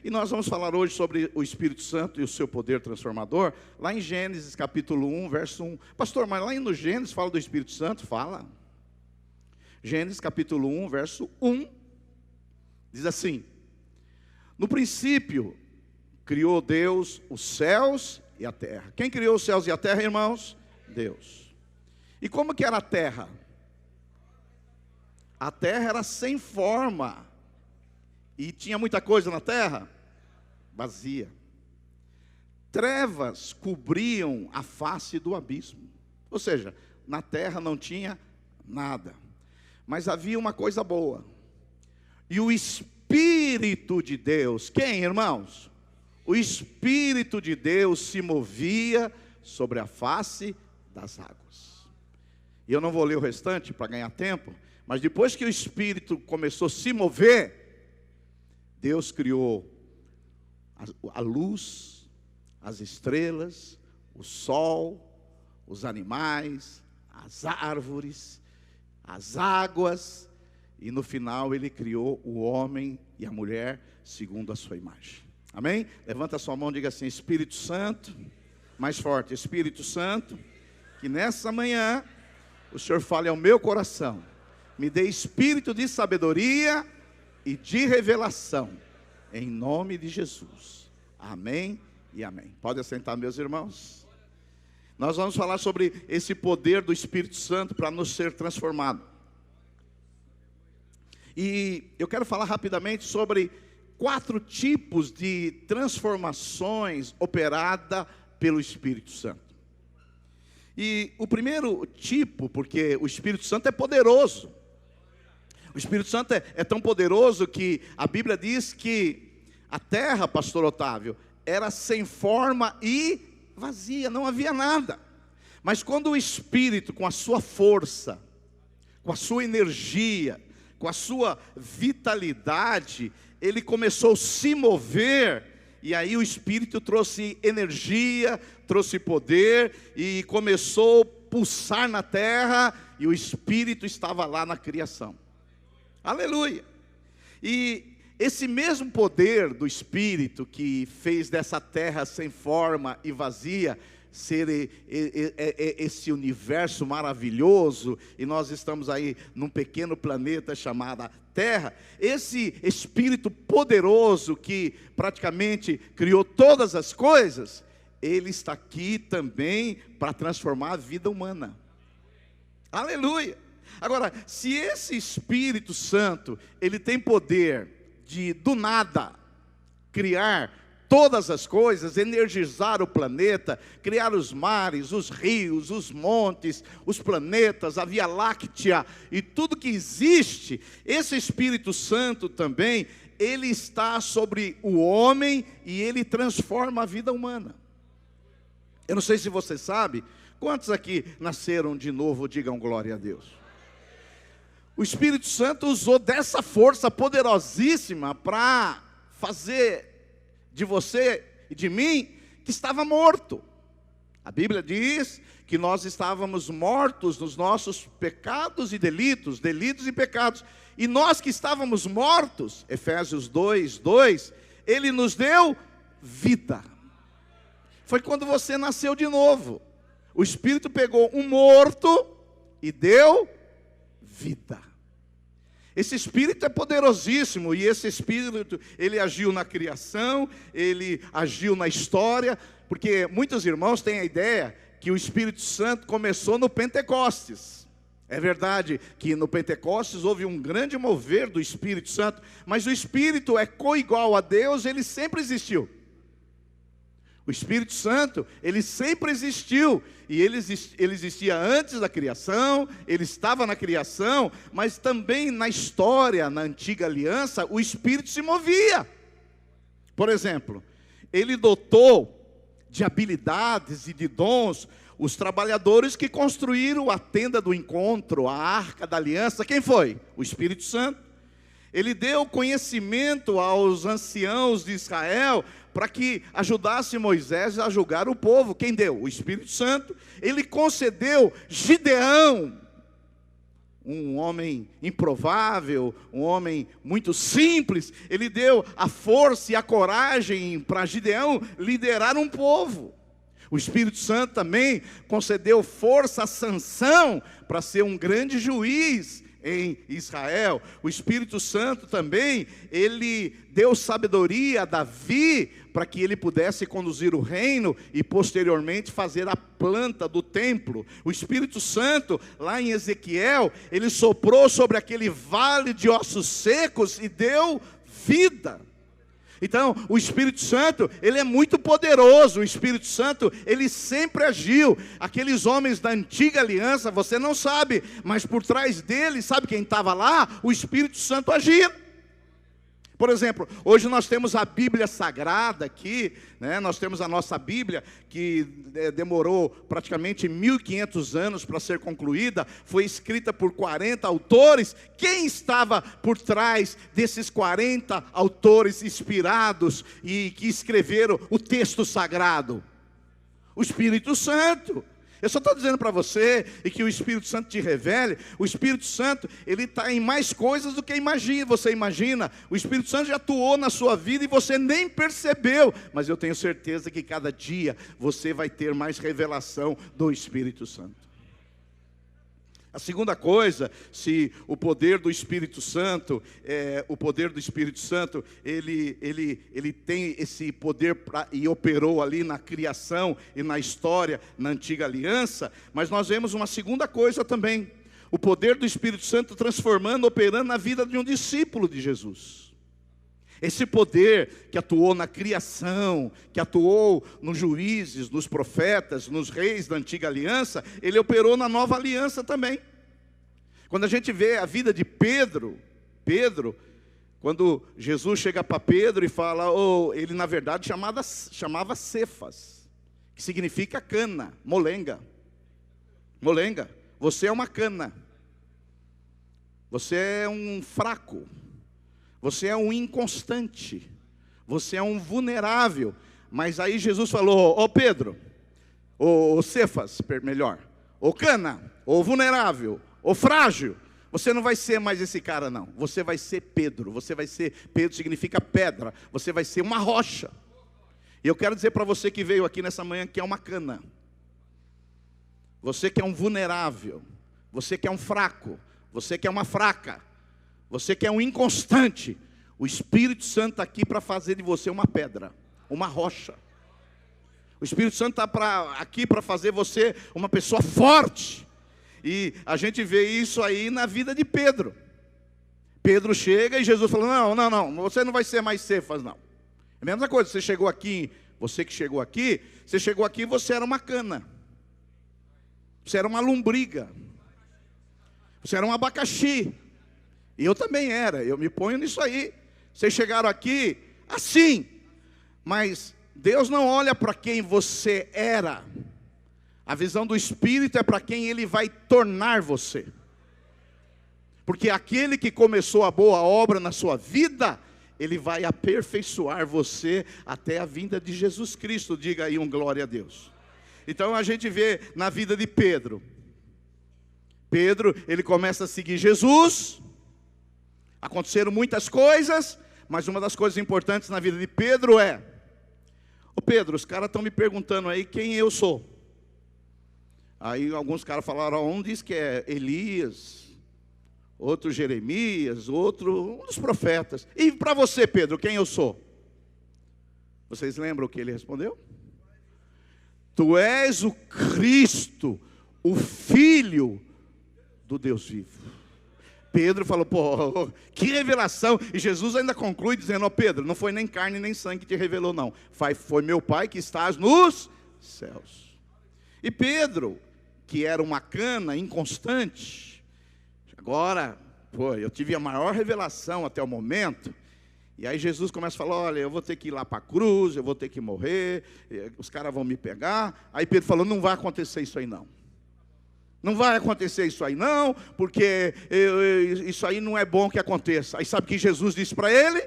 E nós vamos falar hoje sobre o Espírito Santo e o seu poder transformador, lá em Gênesis capítulo 1, verso 1. Pastor, mas lá no Gênesis fala do Espírito Santo? Fala. Gênesis capítulo 1, verso 1, diz assim: no princípio criou Deus os céus e a terra. Quem criou os céus e a terra, irmãos? Deus. E como que era a terra? A terra era sem forma. E tinha muita coisa na terra? Vazia. Trevas cobriam a face do abismo. Ou seja, na terra não tinha nada. Mas havia uma coisa boa. E o Espírito de Deus, quem, irmãos? O Espírito de Deus se movia sobre a face das águas. E eu não vou ler o restante para ganhar tempo, mas depois que o Espírito começou a se mover, Deus criou a luz, as estrelas, o sol, os animais, as árvores, as águas, e no final Ele criou o homem e a mulher segundo a sua imagem. Amém? Levanta a sua mão e diga assim: Espírito Santo, mais forte, Espírito Santo, que nessa manhã o Senhor fale ao meu coração, me dê espírito de sabedoria e de revelação, em nome de Jesus. Amém e amém. Pode assentar, meus irmãos. Nós vamos falar sobre esse poder do Espírito Santo para nos ser transformado. E eu quero falar rapidamente sobre 4 tipos de transformações operadas pelo Espírito Santo. E o primeiro tipo, porque o Espírito Santo é poderoso. O Espírito Santo é tão poderoso que a Bíblia diz que a terra, pastor Otávio, era sem forma e vazia, não havia nada. Mas quando o Espírito, com a sua força, com a sua energia, com a sua vitalidade, ele começou a se mover, e aí o Espírito trouxe energia, trouxe poder, e começou a pulsar na terra, e o Espírito estava lá na criação. Aleluia! E esse mesmo poder do Espírito que fez dessa terra sem forma e vazia ser esse universo maravilhoso, e nós estamos aí num pequeno planeta chamado Terra, esse Espírito poderoso que praticamente criou todas as coisas, ele está aqui também para transformar a vida humana. Aleluia! Agora, se esse Espírito Santo, ele tem poder de, do nada, criar todas as coisas, energizar o planeta, criar os mares, os rios, os montes, os planetas, a Via Láctea e tudo que existe, esse Espírito Santo também, ele está sobre o homem e ele transforma a vida humana. Eu não sei se você sabe, quantos aqui nasceram de novo, digam glória a Deus. O Espírito Santo usou dessa força poderosíssima para fazer de você e de mim que estava morto. A Bíblia diz que nós estávamos mortos nos nossos pecados e delitos e pecados. E nós que estávamos mortos, Efésios 2:2, Ele nos deu vida. Foi quando você nasceu de novo. O Espírito pegou um morto e deu vida. Esse Espírito é poderosíssimo, e esse Espírito, ele agiu na criação, ele agiu na história, porque muitos irmãos têm a ideia que o Espírito Santo começou no Pentecostes. É verdade que no Pentecostes houve um grande mover do Espírito Santo, mas o Espírito é coigual a Deus, ele sempre existiu. O Espírito Santo, ele sempre existiu, e ele existia antes da criação, ele estava na criação, mas também na história, na antiga aliança, o Espírito se movia. Por exemplo, ele dotou de habilidades e de dons os trabalhadores que construíram a tenda do encontro, a arca da aliança. Quem foi? O Espírito Santo. Ele deu conhecimento aos anciãos de Israel para que ajudasse Moisés a julgar o povo. Quem deu? O Espírito Santo. Ele concedeu Gideão um homem improvável, um homem muito simples. Ele deu a força e a coragem para Gideão liderar um povo. O Espírito Santo também concedeu força a Sansão para ser um grande juiz em Israel. O Espírito Santo também, ele deu sabedoria a Davi para que ele pudesse conduzir o reino e posteriormente fazer a planta do templo. O Espírito Santo, lá em Ezequiel, ele soprou sobre aquele vale de ossos secos e deu vida. Então, o Espírito Santo, ele é muito poderoso. O Espírito Santo, ele sempre agiu. Aqueles homens da antiga aliança, você não sabe, mas por trás deles, sabe quem estava lá? O Espírito Santo agia. Por exemplo, hoje nós temos a Bíblia Sagrada aqui, né? Nós temos a nossa Bíblia, que demorou praticamente 1500 anos para ser concluída, foi escrita por 40 autores. Quem estava por trás desses 40 autores inspirados e que escreveram o texto sagrado? O Espírito Santo. Eu só estou dizendo para você, e que o Espírito Santo te revele. O Espírito Santo, ele está em mais coisas do que você imagina. O Espírito Santo já atuou na sua vida e você nem percebeu. Mas eu tenho certeza que cada dia você vai ter mais revelação do Espírito Santo. A segunda coisa, se o poder do Espírito Santo, ele tem esse poder e operou ali na criação e na história, na antiga aliança, mas nós vemos uma segunda coisa também, o poder do Espírito Santo transformando, operando na vida de um discípulo de Jesus. Esse poder que atuou na criação, que atuou nos juízes, nos profetas, nos reis da antiga aliança, ele operou na nova aliança também. Quando a gente vê a vida de Pedro, quando Jesus chega para Pedro e fala, ele na verdade chamava Cefas, que significa cana, molenga. Molenga, você é uma cana, você é um fraco, você é um inconstante, você é um vulnerável. Mas aí Jesus falou, Pedro, Cefas, melhor, cana, vulnerável, frágil, você não vai ser mais esse cara não, você vai ser Pedro. Pedro significa pedra, você vai ser uma rocha. E eu quero dizer para você que veio aqui nessa manhã que é uma cana, você que é um vulnerável, você que é um fraco, você que é uma fraca, você que é um inconstante, o Espírito Santo está aqui para fazer de você uma pedra, uma rocha. O Espírito Santo está aqui para fazer você uma pessoa forte. E a gente vê isso aí na vida de Pedro. Pedro chega e Jesus fala, não, você não vai ser mais Cefas não. É a mesma coisa, você que chegou aqui, você era uma cana, você era uma lombriga, você era um abacaxi, e eu também era, eu me ponho nisso aí. Vocês chegaram aqui assim, mas Deus não olha para quem você era. A visão do Espírito é para quem Ele vai tornar você. Porque aquele que começou a boa obra na sua vida, Ele vai aperfeiçoar você até a vinda de Jesus Cristo. Diga aí glória a Deus. Então a gente vê na vida de Pedro. Pedro, ele começa a seguir Jesus. Aconteceram muitas coisas, mas uma das coisas importantes na vida de Pedro é: Pedro, os caras estão me perguntando aí quem eu sou. Aí alguns caras falaram, um diz que é Elias, outro Jeremias, outro um dos profetas. E para você, Pedro, quem eu sou? Vocês lembram o que ele respondeu? Tu és o Cristo, o Filho do Deus vivo. Pedro falou, que revelação. E Jesus ainda conclui dizendo, Pedro, não foi nem carne nem sangue que te revelou não, foi meu Pai que estás nos céus. E Pedro, que era uma cana inconstante, agora, eu tive a maior revelação até o momento. E aí Jesus começa a falar, olha, eu vou ter que ir lá para a cruz, eu vou ter que morrer, os caras vão me pegar. Aí Pedro falou, não vai acontecer isso aí não. Não vai acontecer isso aí não, porque isso aí não é bom que aconteça. Aí sabe o que Jesus disse para ele?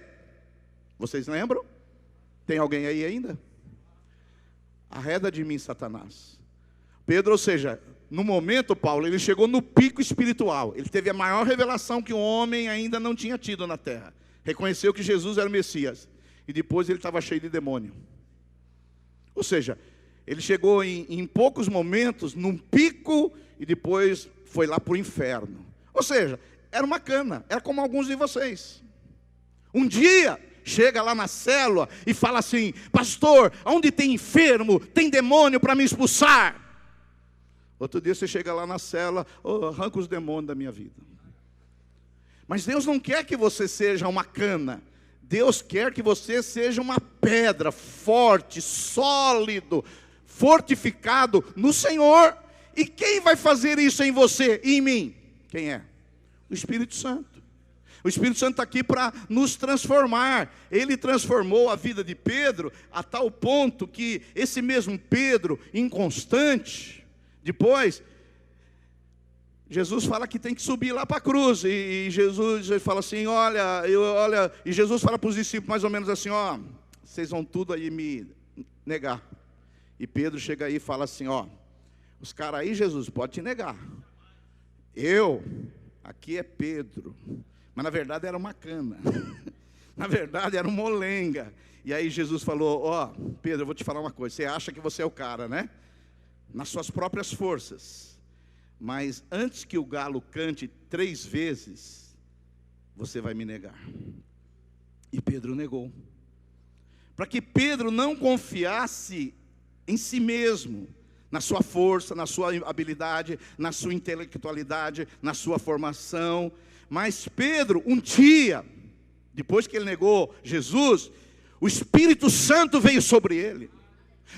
Vocês lembram? Tem alguém aí ainda? Arreda de mim, Satanás. Pedro, ou seja, no momento, Paulo, ele chegou no pico espiritual. Ele teve a maior revelação que um homem ainda não tinha tido na terra. Reconheceu que Jesus era o Messias. E depois ele estava cheio de demônio. Ou seja, ele chegou em poucos momentos, num pico, e depois foi lá para o inferno. Ou seja, era uma cana, era como alguns de vocês. Um dia, chega lá na célula e fala assim: pastor, onde tem enfermo, tem demônio para me expulsar. Outro dia você chega lá na célula: arranca os demônios da minha vida. Mas Deus não quer que você seja uma cana. Deus quer que você seja uma pedra forte, sólido, fortificado no Senhor. E quem vai fazer isso em você e em mim? Quem é? O Espírito Santo. O Espírito Santo está aqui para nos transformar. Ele transformou a vida de Pedro a tal ponto que esse mesmo Pedro, inconstante, depois, Jesus fala que tem que subir lá para a cruz. E Jesus fala assim, olha, e Jesus fala para os discípulos mais ou menos assim, vocês vão tudo aí me negar. E Pedro chega aí e fala assim, os caras aí, Jesus, pode te negar. Aqui é Pedro. Mas na verdade era uma cana. Na verdade era um molenga. E aí Jesus falou, Pedro, eu vou te falar uma coisa. Você acha que você é o cara, né? Nas suas próprias forças. Mas antes que o galo cante 3 vezes, você vai me negar. E Pedro negou. Para que Pedro não confiasse em si mesmo, na sua força, na sua habilidade, na sua intelectualidade, na sua formação. Mas Pedro, um dia, depois que ele negou Jesus, o Espírito Santo veio sobre ele.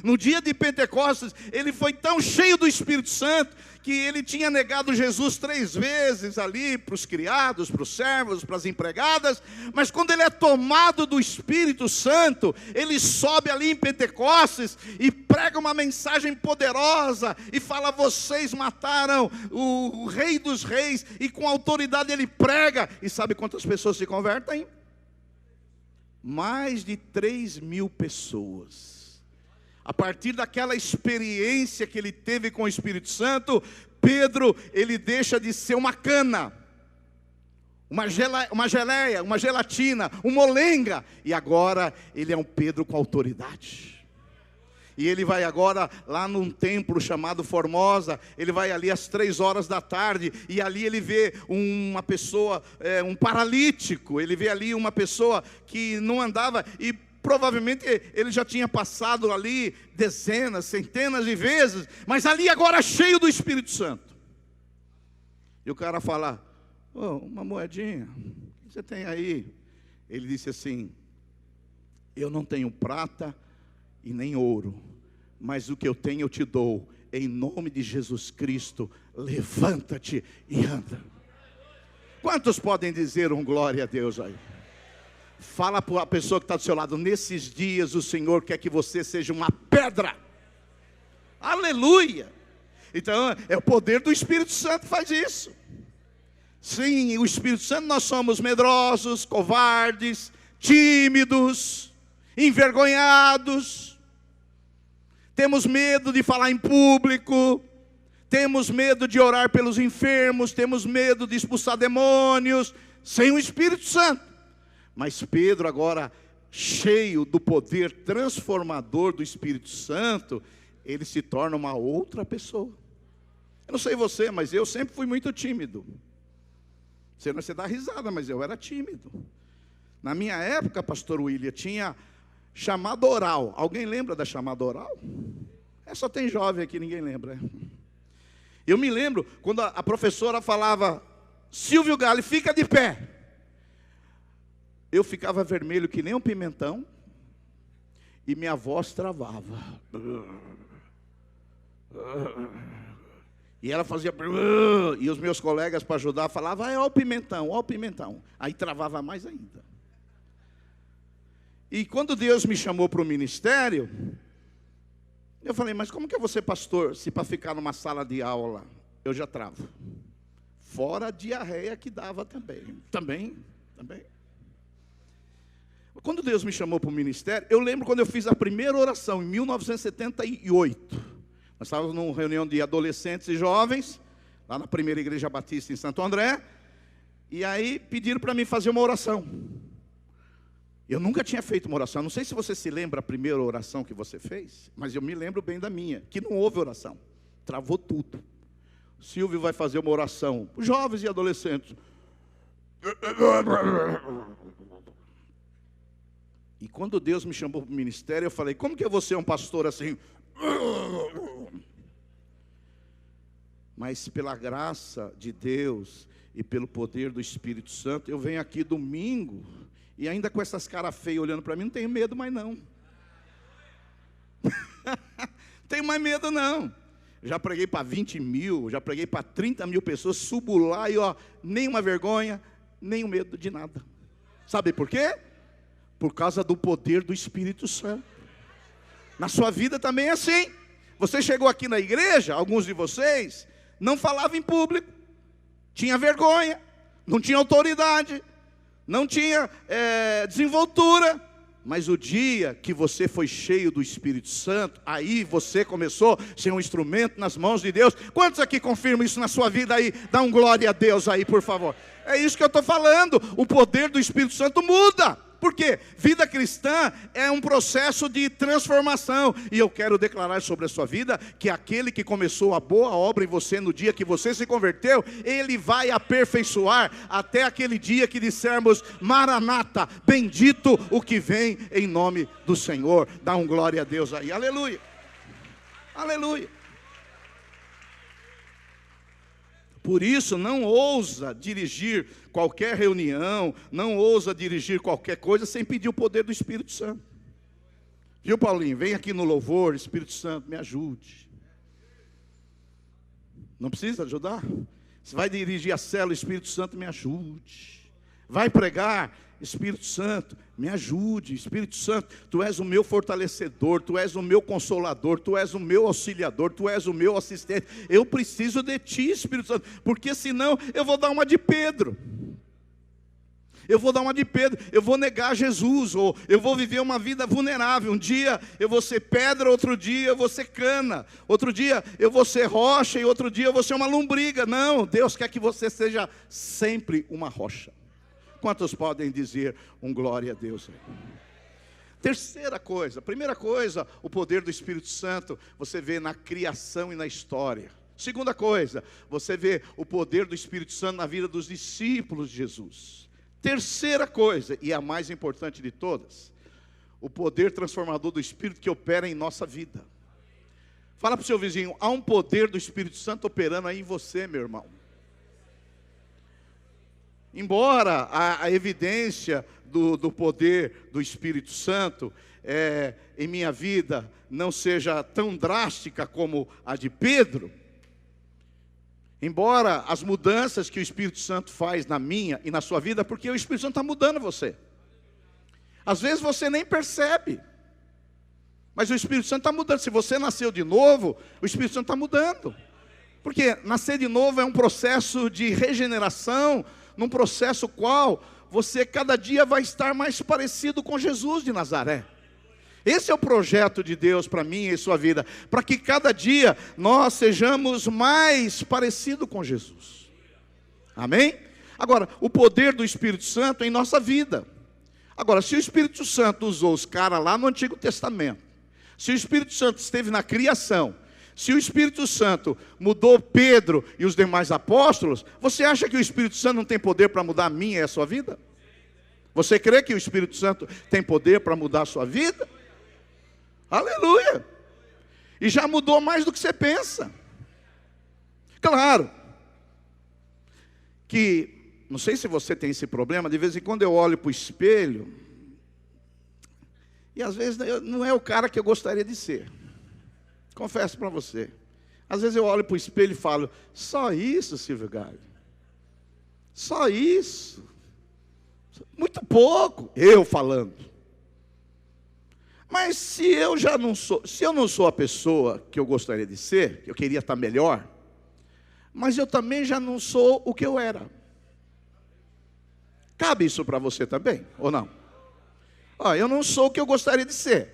No dia de Pentecostes, ele foi tão cheio do Espírito Santo, que ele tinha negado Jesus 3 vezes ali, para os criados, para os servos, para as empregadas. Mas quando ele é tomado do Espírito Santo, ele sobe ali em Pentecostes, e prega uma mensagem poderosa, e fala, vocês mataram o Rei dos Reis, e com autoridade ele prega, e sabe quantas pessoas se convertem? Mais de 3.000 pessoas. A partir daquela experiência que ele teve com o Espírito Santo, Pedro, ele deixa de ser uma cana, uma geleia, uma gelatina, um molenga, e agora ele é um Pedro com autoridade. E ele vai agora lá num templo chamado Formosa, ele vai ali às 3 horas da tarde, e ali ele vê uma pessoa, um paralítico, ele vê ali uma pessoa que não andava, e provavelmente ele já tinha passado ali dezenas, centenas de vezes, mas ali agora cheio do Espírito Santo. E o cara fala, uma moedinha, o que você tem aí? Ele disse assim, eu não tenho prata e nem ouro, mas o que eu tenho eu te dou, em nome de Jesus Cristo, levanta-te e anda. Quantos podem dizer um glória a Deus aí? Fala para a pessoa que está do seu lado, nesses dias o Senhor quer que você seja uma pedra. Aleluia! Então é o poder do Espírito Santo que faz isso. Sim, o Espírito Santo, nós somos medrosos, covardes, tímidos, envergonhados, temos medo de falar em público, temos medo de orar pelos enfermos, temos medo de expulsar demônios, sem o Espírito Santo. Mas Pedro agora, cheio do poder transformador do Espírito Santo, ele se torna uma outra pessoa. Eu não sei você, mas eu sempre fui muito tímido. Você dá risada, mas eu era tímido. Na minha época, pastor William, tinha chamada oral. Alguém lembra da chamada oral? Só tem jovem aqui, ninguém lembra. Eu me lembro, quando a professora falava, Silvio Gale, fica de pé. Eu ficava vermelho que nem um pimentão, e minha voz travava. E ela fazia, e os meus colegas para ajudar falavam, ó o pimentão, ó o pimentão. Aí travava mais ainda. E quando Deus me chamou para o ministério, eu falei, mas como que eu vou ser pastor, se para ficar numa sala de aula eu já travo? Fora a diarreia que dava também. Quando Deus me chamou para o ministério, eu lembro quando eu fiz a primeira oração, em 1978. Nós estávamos numa reunião de adolescentes e jovens, lá na primeira igreja batista em Santo André, e aí pediram para mim fazer uma oração. Eu nunca tinha feito uma oração, não sei se você se lembra a primeira oração que você fez, mas eu me lembro bem da minha, que não houve oração, travou tudo. Silvio vai fazer uma oração, jovens e adolescentes. E quando Deus me chamou para o ministério, eu falei, como que eu vou ser um pastor assim? Mas pela graça de Deus e pelo poder do Espírito Santo, eu venho aqui domingo, e ainda com essas caras feias olhando para mim, não tenho medo mais não. Tenho mais medo não. Já preguei para 20 mil, já preguei para 30 mil pessoas, subo lá e nenhuma vergonha, nenhum medo de nada. Sabe por quê? Por causa do poder do Espírito Santo. Na sua vida também é assim. Você chegou aqui na igreja, alguns de vocês, não falavam em público, tinha vergonha, não tinha autoridade, não tinha desenvoltura. Mas o dia que você foi cheio do Espírito Santo, aí você começou a ser um instrumento nas mãos de Deus. Quantos aqui confirmam isso na sua vida aí? Dá um glória a Deus aí, por favor. É isso que eu estou falando. O poder do Espírito Santo muda. Por quê? Vida cristã é um processo de transformação. E eu quero declarar sobre a sua vida que aquele que começou a boa obra em você no dia que você se converteu, ele vai aperfeiçoar até aquele dia que dissermos, Maranata, bendito o que vem em nome do Senhor. Dá um glória a Deus aí. Aleluia. Aleluia. Por isso, não ousa dirigir qualquer reunião, não ousa dirigir qualquer coisa sem pedir o poder do Espírito Santo. Viu, Paulinho? Vem aqui no louvor, Espírito Santo, me ajude. Não precisa ajudar? Você vai dirigir a célula, Espírito Santo, me ajude. Vai pregar, Espírito Santo, me ajude. Espírito Santo, Tu és o meu fortalecedor, Tu és o meu consolador, Tu és o meu auxiliador, Tu és o meu assistente. Eu preciso de Ti, Espírito Santo, porque senão eu vou dar uma de Pedro. Eu vou dar uma de Pedro, eu vou negar Jesus, ou eu vou viver uma vida vulnerável. Um dia eu vou ser pedra, outro dia eu vou ser cana, outro dia eu vou ser rocha, e outro dia eu vou ser uma lombriga. Não, Deus quer que você seja sempre uma rocha. Quantos podem dizer um glória a Deus? Terceira coisa, primeira coisa, o poder do Espírito Santo, você vê na criação e na história. Segunda coisa, você vê o poder do Espírito Santo na vida dos discípulos de Jesus. Terceira coisa, e a mais importante de todas, o poder transformador do Espírito que opera em nossa vida. Fala para o seu vizinho, há um poder do Espírito Santo operando aí em você, meu irmão. Embora a evidência do poder do Espírito Santo em minha vida não seja tão drástica como a de Pedro, embora as mudanças que o Espírito Santo faz na minha e na sua vida, porque o Espírito Santo está mudando você. Às vezes você nem percebe, mas o Espírito Santo está mudando. Se você nasceu de novo, o Espírito Santo está mudando. Porque nascer de novo é um processo de regeneração, num processo qual você cada dia vai estar mais parecido com Jesus de Nazaré. Esse é o projeto de Deus para mim e sua vida, para que cada dia nós sejamos mais parecidos com Jesus. Amém? Agora, o poder do Espírito Santo em nossa vida. Agora, se o Espírito Santo usou os caras lá no Antigo Testamento, se o Espírito Santo esteve na criação, se o Espírito Santo mudou Pedro e os demais apóstolos, você acha que o Espírito Santo não tem poder para mudar a minha e a sua vida? Você crê que o Espírito Santo tem poder para mudar a sua vida? Aleluia! E já mudou mais do que você pensa. Claro que, não sei se você tem esse problema, de vez em quando eu olho para o espelho, e às vezes não é o cara que eu gostaria de ser. Confesso para você. Às vezes eu olho para o espelho e falo, só isso, Silvio Galho? Só isso? Muito pouco, eu falando. Mas se eu não sou a pessoa que eu gostaria de ser, que eu queria estar melhor, mas eu também já não sou o que eu era. Cabe isso para você também, ou não? Eu não sou o que eu gostaria de ser,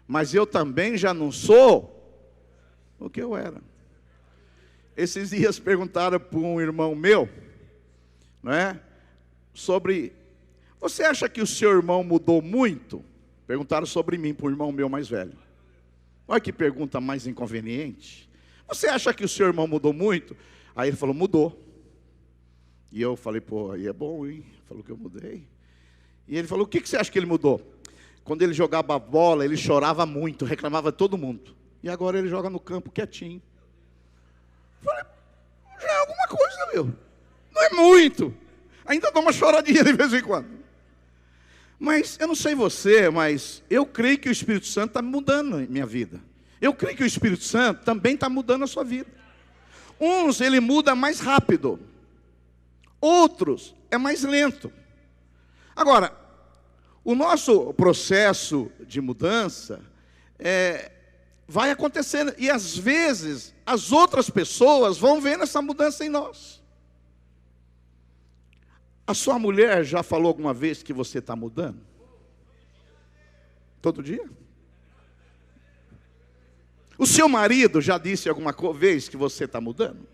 mas eu também já não sou o que eu era. Esses dias perguntaram para um irmão meu, não é? Sobre, você acha que o seu irmão mudou muito? Perguntaram sobre mim para um irmão meu mais velho. Olha que pergunta mais inconveniente. Você acha que o seu irmão mudou muito? Aí ele falou, mudou. E eu falei, pô, aí é bom, hein? Falou que eu mudei. E ele falou, o que você acha que ele mudou? Quando ele jogava a bola, ele chorava muito, reclamava de todo mundo. E agora ele joga no campo quietinho. Falei, já é alguma coisa, meu. Não é muito. Ainda dá uma choradinha de vez em quando. Mas eu não sei você, mas eu creio que o Espírito Santo está mudando a minha vida. Eu creio que o Espírito Santo também está mudando a sua vida. Uns ele muda mais rápido, outros é mais lento. Agora, o nosso processo de mudança vai acontecendo, e às vezes as outras pessoas vão vendo essa mudança em nós. A sua mulher já falou alguma vez que você está mudando? Todo dia? O seu marido já disse alguma vez que você está mudando?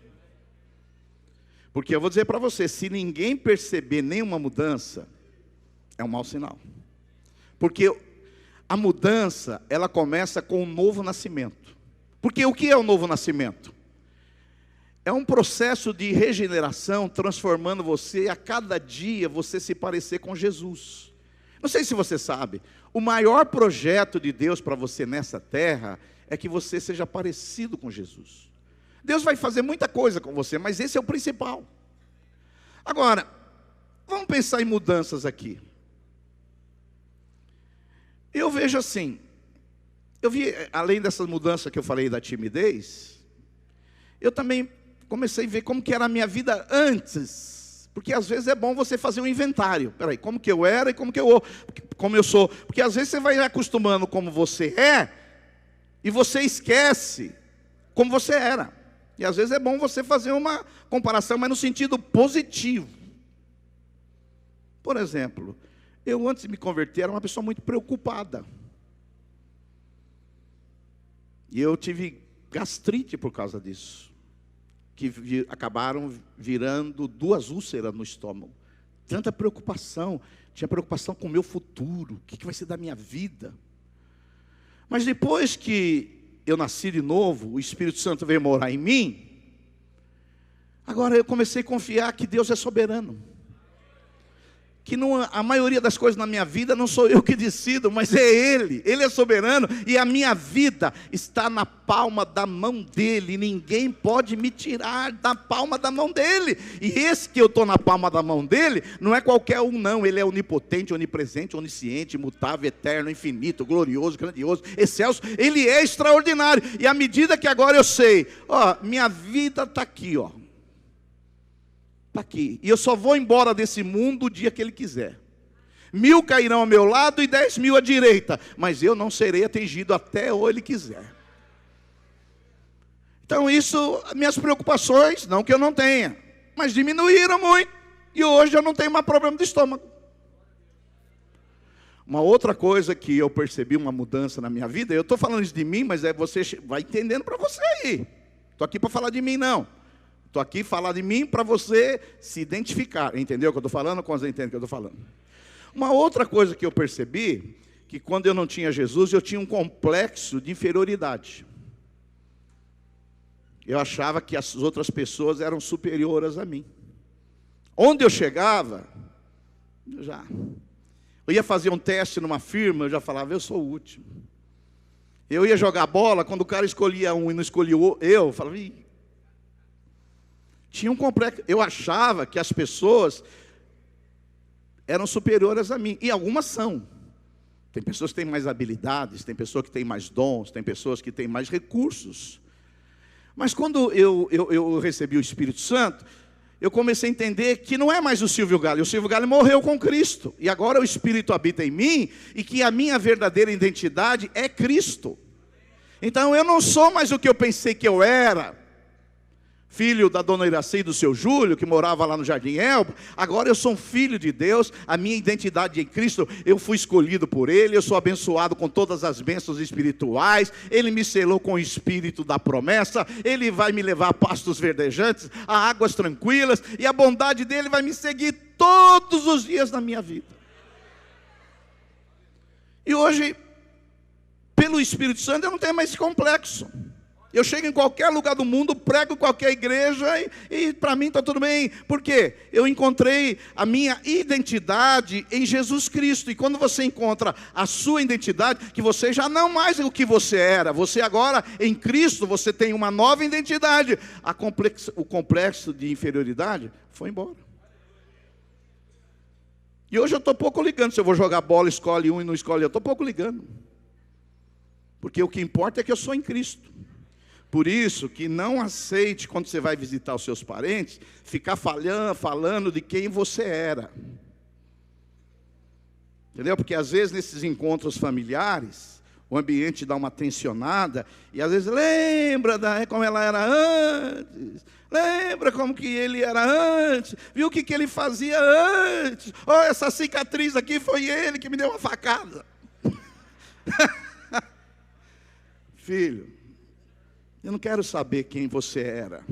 Porque eu vou dizer para você, se ninguém perceber nenhuma mudança, é um mau sinal. Porque a mudança, ela começa com um novo nascimento. Porque o que é o novo nascimento? É um processo de regeneração, transformando você, a cada dia você se parecer com Jesus. Não sei se você sabe, o maior projeto de Deus para você nessa terra é que você seja parecido com Jesus. Deus vai fazer muita coisa com você, mas esse é o principal. Agora, vamos pensar em mudanças aqui. Eu vejo assim, eu vi, além dessas mudanças que eu falei da timidez, eu também comecei a ver como que era a minha vida antes. Porque às vezes é bom você fazer um inventário. Peraí, como que eu era e como eu sou. Porque às vezes você vai acostumando como você é, e você esquece como você era. E às vezes é bom você fazer uma comparação, mas no sentido positivo. Por exemplo, eu antes de me converter era uma pessoa muito preocupada. E eu tive gastrite por causa disso. Que acabaram virando 2 úlceras no estômago. Tanta preocupação. Tinha preocupação com o meu futuro. O que vai ser da minha vida? Mas depois que eu nasci de novo, o Espírito Santo veio morar em mim, agora eu comecei a confiar que Deus é soberano. Que a maioria das coisas na minha vida não sou eu que decido, mas é Ele. Ele é soberano e a minha vida está na palma da mão dEle. Ninguém pode me tirar da palma da mão dEle. E esse que eu estou na palma da mão dEle, não é qualquer um não. Ele é onipotente, onipresente, onisciente, imutável, eterno, infinito, glorioso, grandioso, excelso. Ele é extraordinário. E à medida que agora eu sei, minha vida está aqui, está aqui, e eu só vou embora desse mundo o dia que Ele quiser. 1000 cairão ao meu lado e 10.000 à direita, mas eu não serei atingido até ou Ele quiser. Então isso, minhas preocupações, não que eu não tenha, mas diminuíram muito, e hoje eu não tenho mais problema de estômago. Uma outra coisa que eu percebi uma mudança na minha vida, eu estou falando isso de mim, mas você vai entendendo para você aí. Estou aqui para falar de mim não. Estou aqui falar de mim para você se identificar. Entendeu o que eu estou falando? Quando você entende o que eu estou falando? Uma outra coisa que eu percebi, que quando eu não tinha Jesus, eu tinha um complexo de inferioridade. Eu achava que as outras pessoas eram superiores a mim. Onde eu chegava, eu ia fazer um teste numa firma, eu já falava, eu sou o último. Eu ia jogar bola, quando o cara escolhia um e não escolhia eu falava, tinha um complexo. Eu achava que as pessoas eram superiores a mim. E algumas são. Tem pessoas que têm mais habilidades, tem pessoas que têm mais dons, tem pessoas que têm mais recursos. Mas quando eu recebi o Espírito Santo, eu comecei a entender que não é mais o Silvio Galli. O Silvio Galli morreu com Cristo. E agora o Espírito habita em mim, e que a minha verdadeira identidade é Cristo. Então eu não sou mais o que eu pensei que eu era. filho da dona Iraci e do seu Júlio, que morava lá no Jardim Elba. Agora eu sou um filho de Deus, a minha identidade em Cristo, eu fui escolhido por Ele, eu sou abençoado com todas as bênçãos espirituais, Ele me selou com o Espírito da promessa, Ele vai me levar a pastos verdejantes, a águas tranquilas, e a bondade dEle vai me seguir todos os dias da minha vida. E hoje, pelo Espírito Santo, eu não tenho mais esse complexo. Eu chego em qualquer lugar do mundo, prego em qualquer igreja e para mim está tudo bem. Por quê? Eu encontrei a minha identidade em Jesus Cristo. E quando você encontra a sua identidade, que você já não mais é o que você era. Você agora, em Cristo, você tem uma nova identidade. O complexo de inferioridade foi embora. E hoje eu estou pouco ligando. Se eu vou jogar bola, escolhe um e não escolhe outro. Eu estou pouco ligando. Porque o que importa é que eu sou em Cristo. Por isso que não aceite, quando você vai visitar os seus parentes, ficar falando de quem você era. Entendeu? Porque às vezes nesses encontros familiares, o ambiente dá uma tensionada, e às vezes lembra como ela era antes, lembra como que ele era antes, viu o que ele fazia antes, essa cicatriz aqui foi ele que me deu uma facada. Filho, eu não quero saber quem você era.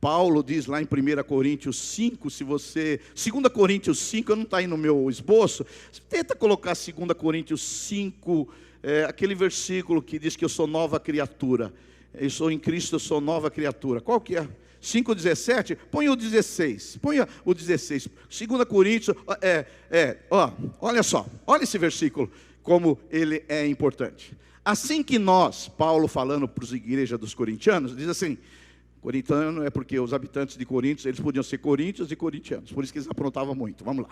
Paulo diz lá em 1 Coríntios 5, 2 Coríntios 5, não está aí no meu esboço, tenta colocar 2 Coríntios 5, aquele versículo que diz que eu sou nova criatura. Eu sou em Cristo, eu sou nova criatura. Qual que é? 5,17? Põe o 16. Põe o 16. 2 Coríntios, olha só, olha esse versículo, como ele é importante. Assim que nós, Paulo falando para as igrejas dos corintianos, diz assim, corintiano é porque os habitantes de Coríntios, eles podiam ser coríntios e corintianos, por isso que eles aprontavam muito, vamos lá.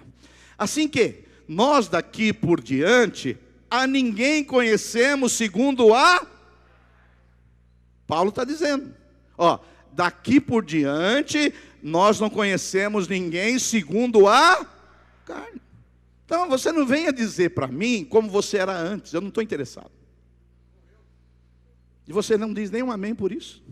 Assim que nós daqui por diante, a ninguém conhecemos segundo a... Paulo está dizendo, daqui por diante, nós não conhecemos ninguém segundo a carne. Então você não venha dizer para mim como você era antes, eu não estou interessado. E você não diz nenhum amém por isso.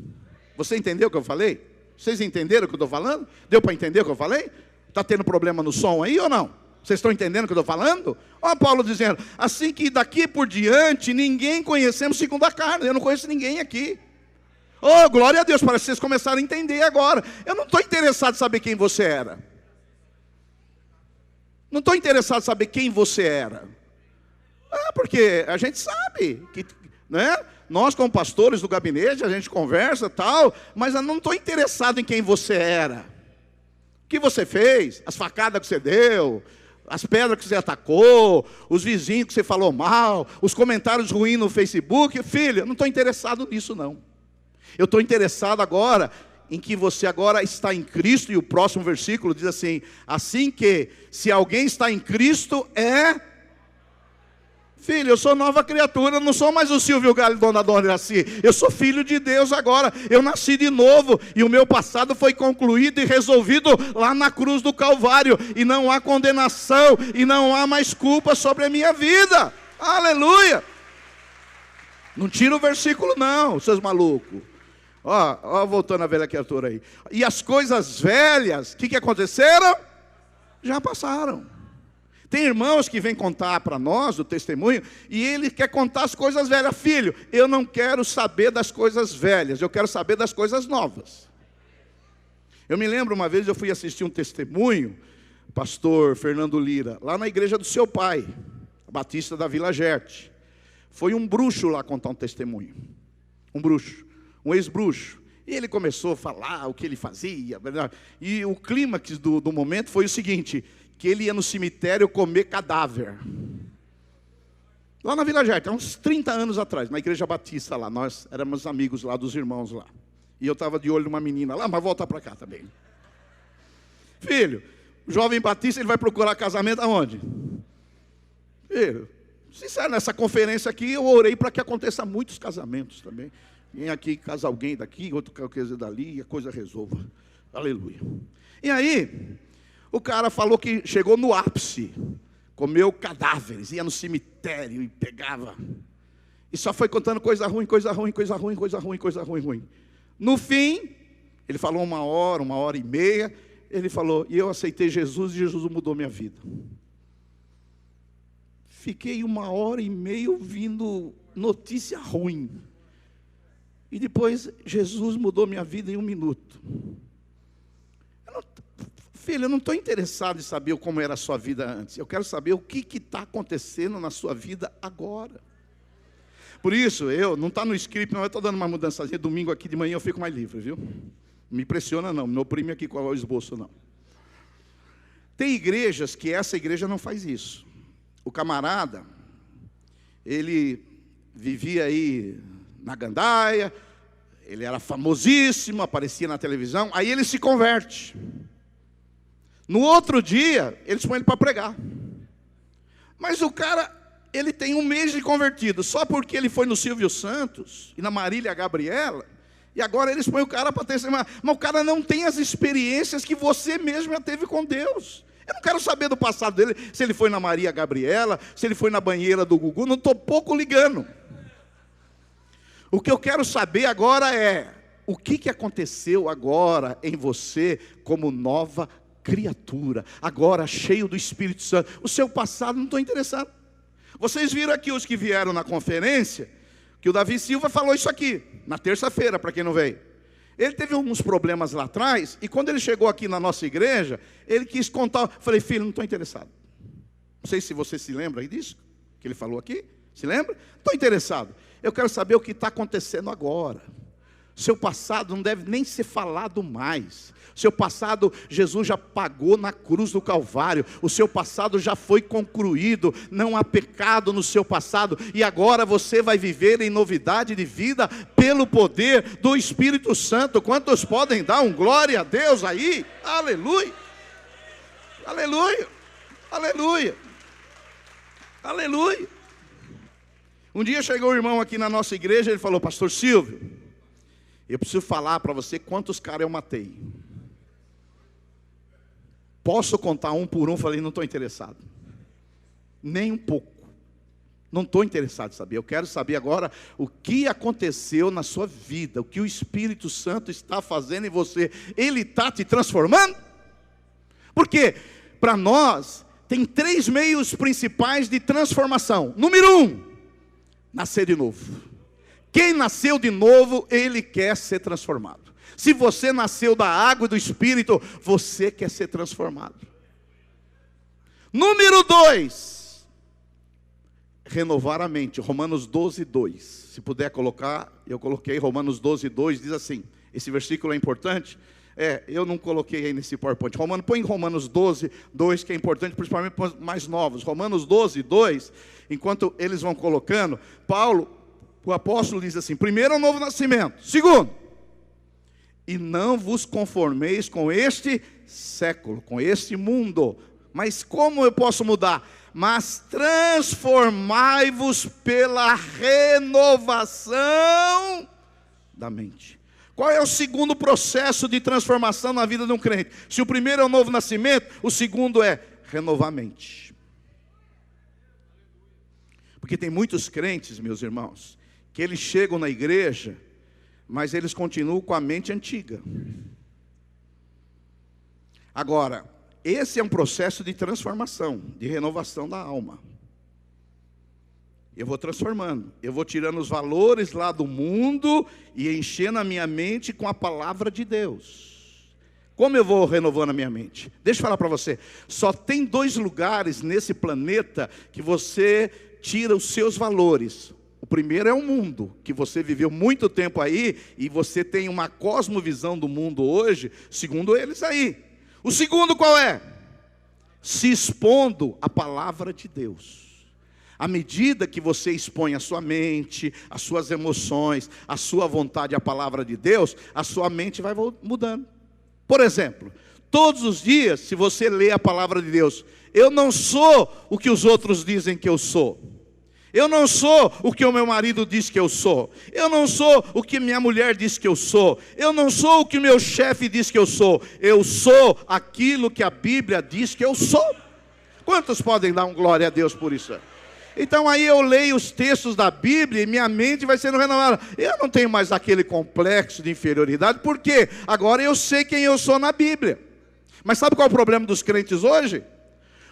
Você entendeu o que eu falei? Vocês entenderam o que eu estou falando? Deu para entender o que eu falei? Está tendo problema no som aí ou não? Vocês estão entendendo o que eu estou falando? Paulo dizendo, assim que daqui por diante, ninguém conhecemos segundo a carne. Eu não conheço ninguém aqui. Glória a Deus, parece que vocês começaram a entender agora. Eu não estou interessado em saber quem você era. Não estou interessado em saber quem você era. Porque a gente sabe que... né? Nós como pastores do gabinete, a gente conversa tal, mas eu não estou interessado em quem você era. O que você fez, as facadas que você deu, as pedras que você atacou, os vizinhos que você falou mal, os comentários ruins no Facebook. Filho, eu não estou interessado nisso não. Eu estou interessado agora em que você agora está em Cristo, e o próximo versículo diz assim que se alguém está em Cristo filho, eu sou nova criatura, eu não sou mais o Silvio Galho, dona Iraci. Eu sou filho de Deus agora. Eu nasci de novo e o meu passado foi concluído e resolvido lá na cruz do Calvário. E não há condenação e não há mais culpa sobre a minha vida. Aleluia! Não tira o versículo não, seus malucos. Voltando a velha criatura aí. E as coisas velhas, o que aconteceram? Já passaram. Tem irmãos que vêm contar para nós o testemunho, e ele quer contar as coisas velhas. Filho, eu não quero saber das coisas velhas, eu quero saber das coisas novas. Eu me lembro uma vez, eu fui assistir um testemunho, pastor Fernando Lira, lá na igreja do seu pai, Batista da Vila Gerte. Foi um bruxo lá contar um testemunho. Um bruxo, um ex-bruxo. E ele começou a falar o que ele fazia. E o clímax do momento foi o seguinte, que ele ia no cemitério comer cadáver. Lá na Vila Gerte, há uns 30 anos atrás, na igreja batista lá, nós éramos amigos lá, dos irmãos lá. E eu estava de olho numa menina lá, mas volta para cá também. Filho, o jovem batista, ele vai procurar casamento aonde? Filho, sincero, nessa conferência aqui, eu orei para que aconteça muitos casamentos também. Vem aqui, casa alguém daqui, outro casa dali, e a coisa resolva. Aleluia. E aí... o cara falou que chegou no ápice, comeu cadáveres, ia no cemitério e pegava. E só foi contando coisa ruim, coisa ruim, coisa ruim, coisa ruim, coisa ruim, ruim. No fim, Ele falou 1 hora e meia. Ele falou, e eu aceitei Jesus e Jesus mudou minha vida. Fiquei 1 hora e meia ouvindo notícia ruim. E depois Jesus mudou minha vida em 1 minuto. Filho, eu não estou interessado em saber como era a sua vida antes. Eu quero saber o que está acontecendo na sua vida agora. Por isso, não está no script, não, eu estou dando uma mudançazinha. Domingo aqui de manhã eu fico mais livre, viu? Não me impressiona não, não oprime aqui com o esboço não. Tem igrejas que essa igreja não faz isso. O camarada, ele vivia aí na gandaia, ele era famosíssimo, aparecia na televisão, aí ele se converte. No outro dia, eles põem ele para pregar. Mas o cara, ele tem 1 mês de convertido, só porque ele foi no Silvio Santos e na Marília Gabriela, e agora eles põem o cara para testemunhar. Mas o cara não tem as experiências que você mesmo já teve com Deus. Eu não quero saber do passado dele, se ele foi na Maria Gabriela, se ele foi na banheira do Gugu, não estou pouco ligando. O que eu quero saber agora é, o que aconteceu agora em você como nova criatura, agora cheio do Espírito Santo. O seu passado não estou interessado. Vocês viram aqui os que vieram na conferência, que o Davi Silva falou isso aqui, na terça-feira, para quem não veio. Ele teve alguns problemas lá atrás, e quando ele chegou aqui na nossa igreja, ele quis contar. Eu falei, filho, não estou interessado. Não sei se você se lembra disso, que ele falou aqui. Se lembra? Estou interessado. Eu quero saber o que está acontecendo agora. Seu passado não deve nem ser falado mais. Seu passado, Jesus já pagou na cruz do Calvário. O seu passado já foi concluído. Não há pecado no seu passado. E agora você vai viver em novidade de vida pelo poder do Espírito Santo. Quantos podem dar um glória a Deus aí? Aleluia! Aleluia! Aleluia! Aleluia! Um dia chegou um irmão aqui na nossa igreja. Ele falou, pastor Silvio, eu preciso falar para você quantos caras eu matei. Posso contar um por um? Falei, não estou interessado. Nem um pouco. Não estou interessado em saber. Eu quero saber agora o que aconteceu na sua vida. O que o Espírito Santo está fazendo em você. Ele está te transformando? Porque para nós tem 3 meios principais de transformação. Número 1, nascer de novo. Quem nasceu de novo, ele quer ser transformado. Se você nasceu da água e do Espírito, você quer ser transformado. Número 2, renovar a mente. Romanos 12:2. Se puder colocar, eu coloquei Romanos 12:2, diz assim, esse versículo é importante. Eu não coloquei aí nesse PowerPoint. Põe Romanos 12:2, que é importante, principalmente para os mais novos. Romanos 12:2, enquanto eles vão colocando, o apóstolo diz assim, primeiro é o novo nascimento. Segundo, e não vos conformeis com este século, com este mundo. Mas como eu posso mudar? Mas transformai-vos pela renovação da mente. Qual é o segundo processo de transformação na vida de um crente? Se o primeiro é o novo nascimento, o segundo é renovar a mente. Porque tem muitos crentes, meus irmãos, que eles chegam na igreja, mas eles continuam com a mente antiga. Agora, esse é um processo de transformação, de renovação da alma. Eu vou transformando, eu vou tirando os valores lá do mundo e enchendo a minha mente com a palavra de Deus. Como eu vou renovando a minha mente? Deixa eu falar para você, só tem 2 lugares nesse planeta que você tira os seus valores. O primeiro é o mundo, que você viveu muito tempo aí, e você tem uma cosmovisão do mundo hoje, segundo eles aí. O segundo qual é? Se expondo à palavra de Deus. À medida que você expõe a sua mente, as suas emoções, a sua vontade à palavra de Deus, a sua mente vai mudando. Por exemplo, todos os dias, se você lê a palavra de Deus, eu não sou o que os outros dizem que eu sou. Eu não sou o que o meu marido diz que eu sou. Eu não sou o que minha mulher diz que eu sou. Eu não sou o que o meu chefe diz que eu sou. Eu sou aquilo que a Bíblia diz que eu sou. Quantos podem dar um glória a Deus por isso? Então aí eu leio os textos da Bíblia e minha mente vai sendo renovada. Eu não tenho mais aquele complexo de inferioridade, porque agora eu sei quem eu sou na Bíblia. Mas sabe qual é o problema dos crentes hoje?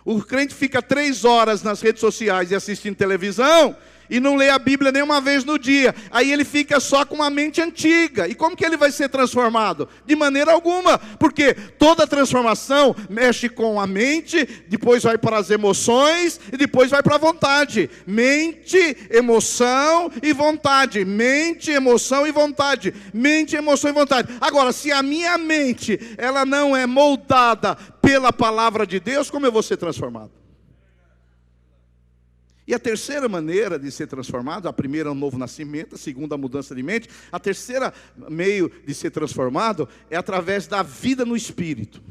O crente fica 3 horas nas redes sociais e assistindo televisão e não lê a Bíblia nenhuma vez no dia. Aí ele fica só com uma mente antiga. E como que ele vai ser transformado? De maneira alguma, porque toda transformação mexe com a mente, depois vai para as emoções e depois vai para a vontade. Mente, emoção e vontade. Mente, emoção e vontade. Mente, emoção e vontade. Agora, se a minha mente ela não é moldada pela palavra de Deus, como eu vou ser transformado? E a terceira maneira de ser transformado, a primeira é o novo nascimento, a segunda a mudança de mente, a terceira meio de ser transformado é através da vida no Espírito.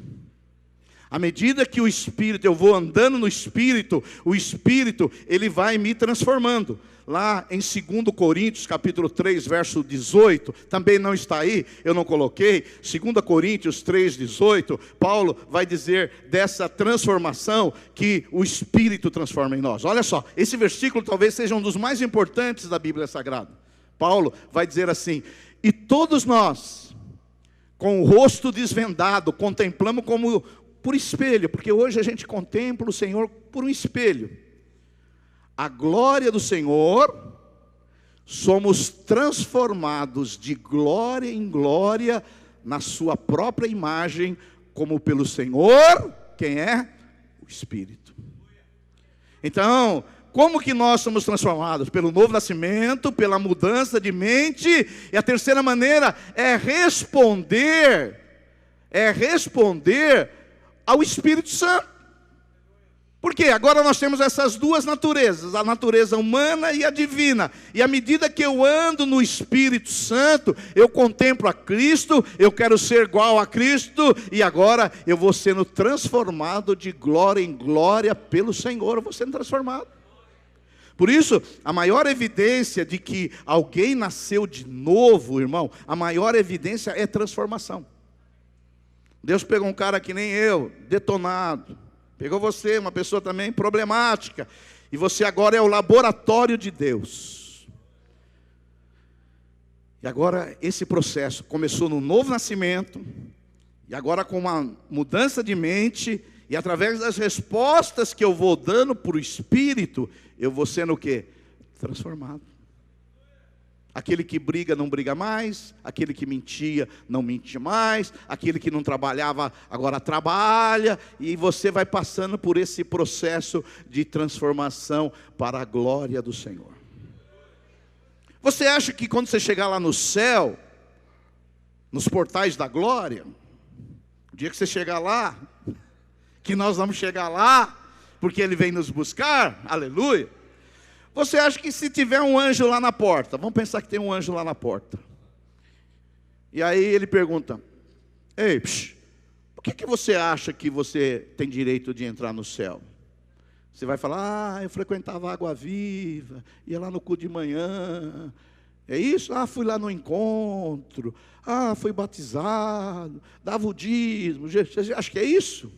À medida que o Espírito, eu vou andando no Espírito, o Espírito, ele vai me transformando. Lá em 2 Coríntios, capítulo 3, verso 18, também não está aí, eu não coloquei. 2 Coríntios 3, 18, Paulo vai dizer dessa transformação que o Espírito transforma em nós. Olha só, esse versículo talvez seja um dos mais importantes da Bíblia Sagrada. Paulo vai dizer assim: e todos nós, com o rosto desvendado, contemplamos como por espelho, porque hoje a gente contempla o Senhor por um espelho. A glória do Senhor, somos transformados de glória em glória na sua própria imagem, como pelo Senhor, quem é? O Espírito. Então, como que nós somos transformados? Pelo novo nascimento, pela mudança de mente. E a terceira maneira é responder ao Espírito Santo. Por quê? Agora nós temos essas duas naturezas, a natureza humana e a divina. E à medida que eu ando no Espírito Santo, eu contemplo a Cristo, eu quero ser igual a Cristo, e agora eu vou sendo transformado de glória em glória pelo Senhor, eu vou sendo transformado. Por isso, a maior evidência de que alguém nasceu de novo, irmão, a maior evidência é transformação. Deus pegou um cara que nem eu, detonado. Pegou você, uma pessoa também problemática, e você agora é o laboratório de Deus. E agora esse processo começou no novo nascimento, e agora com uma mudança de mente, e através das respostas que eu vou dando para o Espírito, eu vou sendo o quê? Transformado. Aquele que briga não briga mais, aquele que mentia não mente mais, aquele que não trabalhava agora trabalha, e você vai passando por esse processo de transformação para a glória do Senhor. Você acha que quando você chegar lá no céu, nos portais da glória, o dia que você chegar lá, que nós vamos chegar lá, porque Ele vem nos buscar, aleluia. Você acha que se tiver um anjo lá na porta, vamos pensar que tem um anjo lá na porta, e aí ele pergunta: ei, por que você acha que você tem direito de entrar no céu? Você vai falar: eu frequentava a Água Viva, ia lá no culto de manhã, é isso? Fui lá no encontro, fui batizado, dava o dízimo. Você acha que é isso?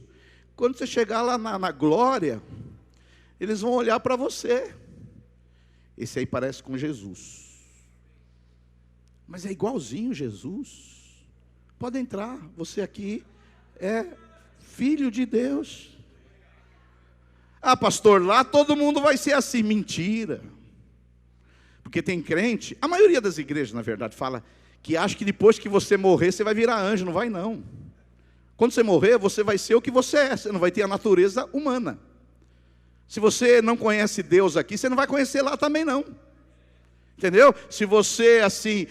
Quando você chegar lá na glória, eles vão olhar para você. Esse aí parece com Jesus, mas é igualzinho Jesus. Pode entrar, você aqui é filho de Deus. Pastor, lá todo mundo vai ser assim. Mentira. Porque tem crente, a maioria das igrejas na verdade fala que acha que depois que você morrer você vai virar anjo. Não vai não. Quando você morrer você vai ser o que você é, você não vai ter a natureza humana. Se você não conhece Deus aqui, você não vai conhecer lá também não. Entendeu? Se você assim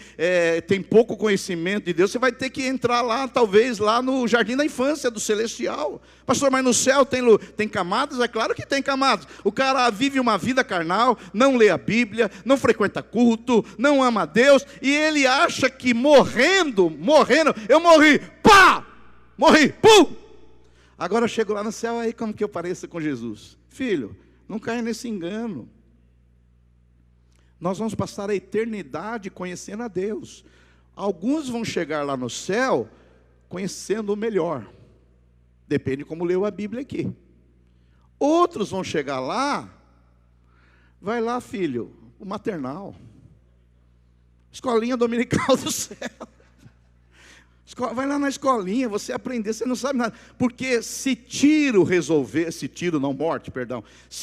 tem pouco conhecimento de Deus, você vai ter que entrar lá, talvez lá no jardim da infância do celestial. Pastor, mas no céu tem camadas? É claro que tem camadas. O cara vive uma vida carnal, não lê a Bíblia, não frequenta culto, não ama a Deus, e ele acha que morrendo, eu morri, pá! Morri, pum! Agora eu chego lá no céu, aí como que eu pareço com Jesus? Filho, não caia nesse engano. Nós vamos passar a eternidade conhecendo a Deus. Alguns vão chegar lá no céu conhecendo o melhor. Depende como leu a Bíblia aqui. Outros vão chegar lá, Vai lá, filho, o maternal. Escolinha dominical do céu. Vai lá na escolinha, você aprender, você não sabe nada. Porque se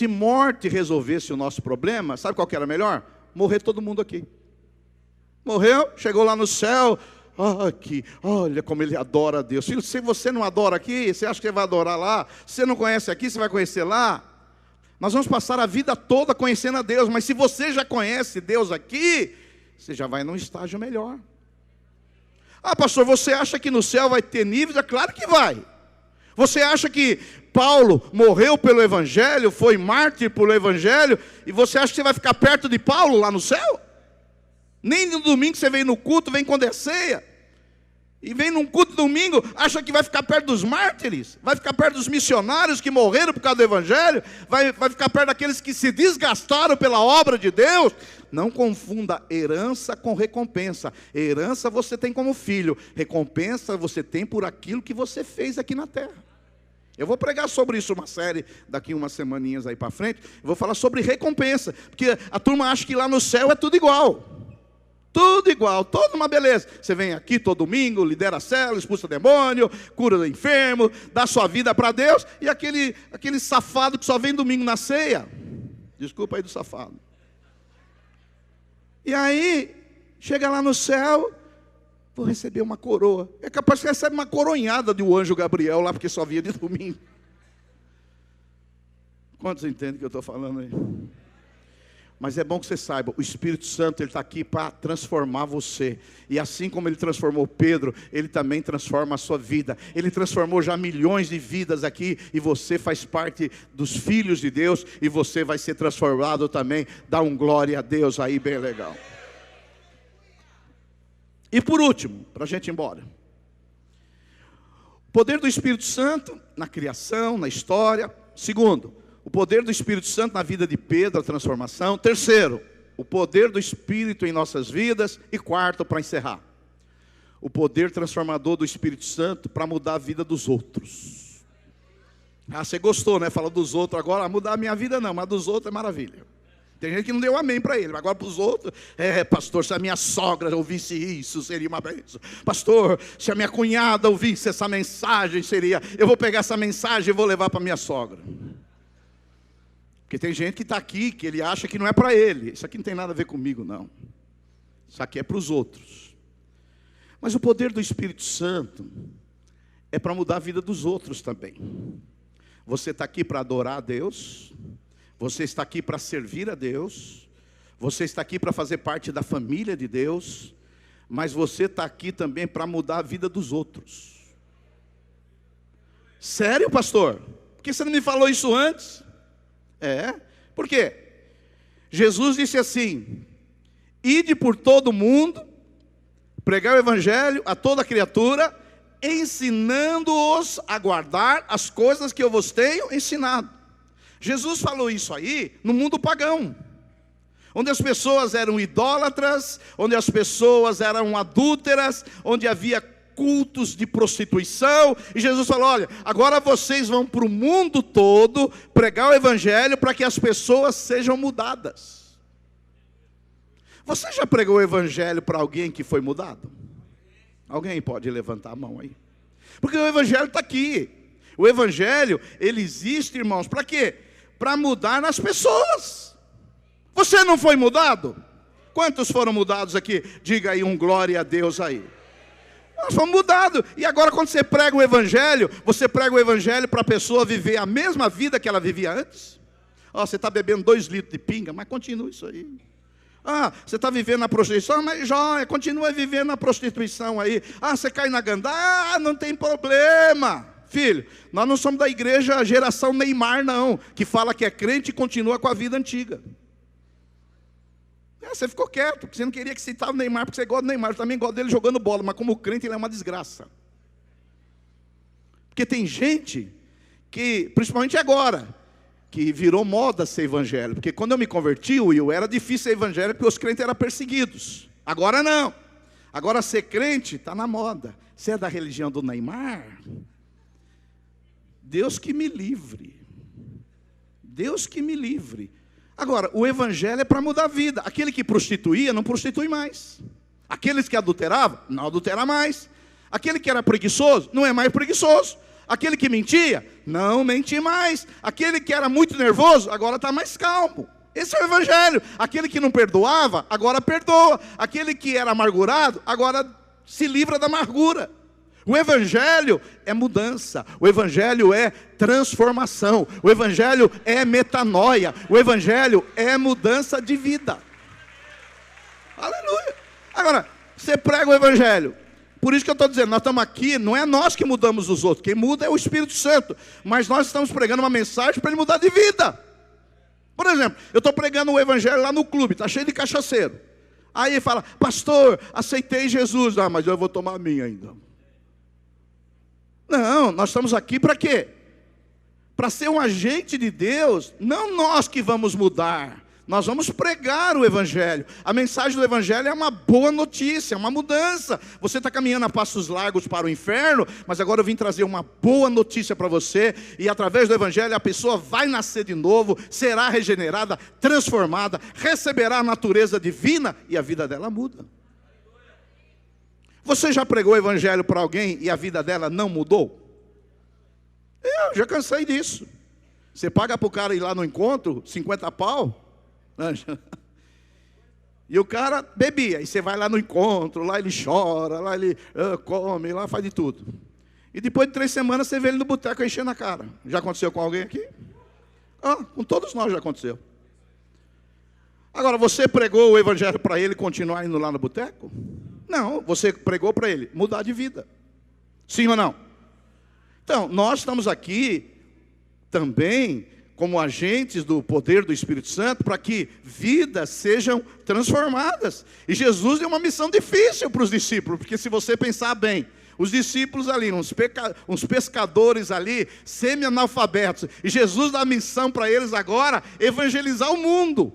morte resolvesse o nosso problema, sabe qual que era melhor? Morrer todo mundo aqui. Morreu, chegou lá no céu, aqui, olha como ele adora a Deus. Filho, se você não adora aqui, você acha que vai adorar lá? Se você não conhece aqui, você vai conhecer lá? Nós vamos passar a vida toda conhecendo a Deus, mas se você já conhece Deus aqui, você já vai num estágio melhor. Ah, pastor, você acha que no céu vai ter níveis? É claro que vai. Você acha que Paulo morreu pelo Evangelho, foi mártir pelo Evangelho, e você acha que você vai ficar perto de Paulo lá no céu? Nem no domingo você vem no culto, vem quando é ceia, e vem num culto domingo, acha que vai ficar perto dos mártires, vai ficar perto dos missionários que morreram por causa do Evangelho, vai ficar perto daqueles que se desgastaram pela obra de Deus. Não confunda herança com recompensa. Herança você tem como filho, recompensa você tem por aquilo que você fez aqui na terra. Eu vou pregar sobre isso uma série daqui umas semaninhas aí para frente. Eu vou falar sobre recompensa, porque a turma acha que lá no céu é tudo igual. Tudo igual, toda uma beleza. Você vem aqui todo domingo, lidera a célula, expulsa demônio, cura do enfermo, dá sua vida para Deus. E aquele safado que só vem domingo na ceia. Desculpa aí do safado. E aí, chega lá no céu, vou receber uma coroa. É capaz que recebe uma coronhada do anjo Gabriel lá, porque só via de domingo. Quantos entendem o que eu estou falando aí? Mas é bom que você saiba, o Espírito Santo ele está aqui para transformar você. E assim como ele transformou Pedro, ele também transforma a sua vida. Ele transformou já milhões de vidas aqui, e você faz parte dos filhos de Deus, e você vai ser transformado também. Dá um glória a Deus aí, bem legal. E por último, para a gente ir embora. O poder do Espírito Santo na criação, na história. Segundo, o poder do Espírito Santo na vida de Pedro, a transformação. Terceiro, o poder do Espírito em nossas vidas. E quarto, para encerrar, o poder transformador do Espírito Santo para mudar a vida dos outros. Ah, você gostou, né? Fala dos outros agora, mudar a minha vida não, mas dos outros é maravilha. Tem gente que não deu amém para ele, mas agora para os outros, pastor, se a minha sogra ouvisse isso, seria uma bênção. Pastor, se a minha cunhada ouvisse essa mensagem, eu vou pegar essa mensagem e vou levar para minha sogra. Porque tem gente que está aqui, que ele acha que não é para ele. Isso aqui não tem nada a ver comigo, não. Isso aqui é para os outros. Mas o poder do Espírito Santo é para mudar a vida dos outros também. Você está aqui para adorar a Deus. Você está aqui para servir a Deus. Você está aqui para fazer parte da família de Deus. Mas você está aqui também para mudar a vida dos outros. Sério, pastor? Por que você não me falou isso antes? Por quê? Jesus disse assim: ide por todo mundo, pregar o Evangelho a toda criatura, ensinando-os a guardar as coisas que eu vos tenho ensinado. Jesus falou isso aí no mundo pagão, onde as pessoas eram idólatras, onde as pessoas eram adúlteras, onde havia cultos de prostituição. E Jesus falou: olha, agora vocês vão para o mundo todo pregar o Evangelho para que as pessoas sejam mudadas. Você já pregou o Evangelho para alguém que foi mudado? Alguém pode levantar a mão aí? Porque o Evangelho está aqui. O Evangelho, ele existe, irmãos, para quê? Para mudar nas pessoas. Você não foi mudado? Quantos foram mudados aqui? Diga aí um glória a Deus aí. Nós fomos mudados. E agora quando você prega o Evangelho, você prega o Evangelho para a pessoa viver a mesma vida que ela vivia antes? Você está bebendo 2 litros de pinga, mas continua isso aí. Você está vivendo na prostituição, mas joia, continua vivendo na prostituição aí. Você cai na gandá, não tem problema. Filho, nós não somos da igreja geração Neymar não, que fala que é crente e continua com a vida antiga. Você ficou quieto, porque você não queria que citava o Neymar, porque você gosta do Neymar. Eu também gosto dele jogando bola, mas como crente ele é uma desgraça. Porque tem gente que, principalmente agora, que virou moda ser evangélico. Porque quando eu me converti, Will, era difícil ser evangélico, porque os crentes eram perseguidos. Agora não. Agora ser crente está na moda. Você é da religião do Neymar? Deus que me livre. Deus que me livre. Agora, o evangelho é para mudar a vida. Aquele que prostituía, não prostitui mais. Aqueles que adulteravam, não adultera mais. Aquele que era preguiçoso, não é mais preguiçoso. Aquele que mentia, não mente mais. Aquele que era muito nervoso, agora está mais calmo. Esse é o evangelho. Aquele que não perdoava, agora perdoa. Aquele que era amargurado, agora se livra da amargura. O evangelho é mudança. O evangelho é transformação. O evangelho é metanoia. O evangelho é mudança de vida. Aleluia. Agora, você prega o evangelho. Por isso que eu estou dizendo, nós estamos aqui, não é nós que mudamos os outros, quem muda é o Espírito Santo. Mas nós estamos pregando uma mensagem para ele mudar de vida. Por exemplo, eu estou pregando o evangelho lá no clube, está cheio de cachaceiro. Aí ele fala, pastor, aceitei Jesus. Ah, mas eu vou tomar a minha ainda. Não, nós estamos aqui para quê? Para ser um agente de Deus, não nós que vamos mudar. Nós vamos pregar o evangelho. A mensagem do evangelho é uma boa notícia, uma mudança. Você está caminhando a passos largos para o inferno, mas agora eu vim trazer uma boa notícia para você. E através do evangelho a pessoa vai nascer de novo, será regenerada, transformada, receberá a natureza divina e a vida dela muda. Você já pregou o evangelho para alguém e a vida dela não mudou? Eu já cansei disso. Você paga para o cara ir lá no encontro, 50 pau. E o cara bebia, e você vai lá no encontro, lá ele chora, lá ele come, lá faz de tudo. E depois de 3 semanas você vê ele no boteco enchendo a cara. Já aconteceu com alguém aqui? Com todos nós já aconteceu. Agora, você pregou o evangelho para ele continuar indo lá no boteco? Não, você pregou para ele mudar de vida. Sim ou não? Então, nós estamos aqui também como agentes do poder do Espírito Santo, para que vidas sejam transformadas. E Jesus deu uma missão difícil para os discípulos, porque se você pensar bem, os discípulos ali, uns pescadores ali, semi-analfabetos, e Jesus dá a missão para eles agora, evangelizar o mundo.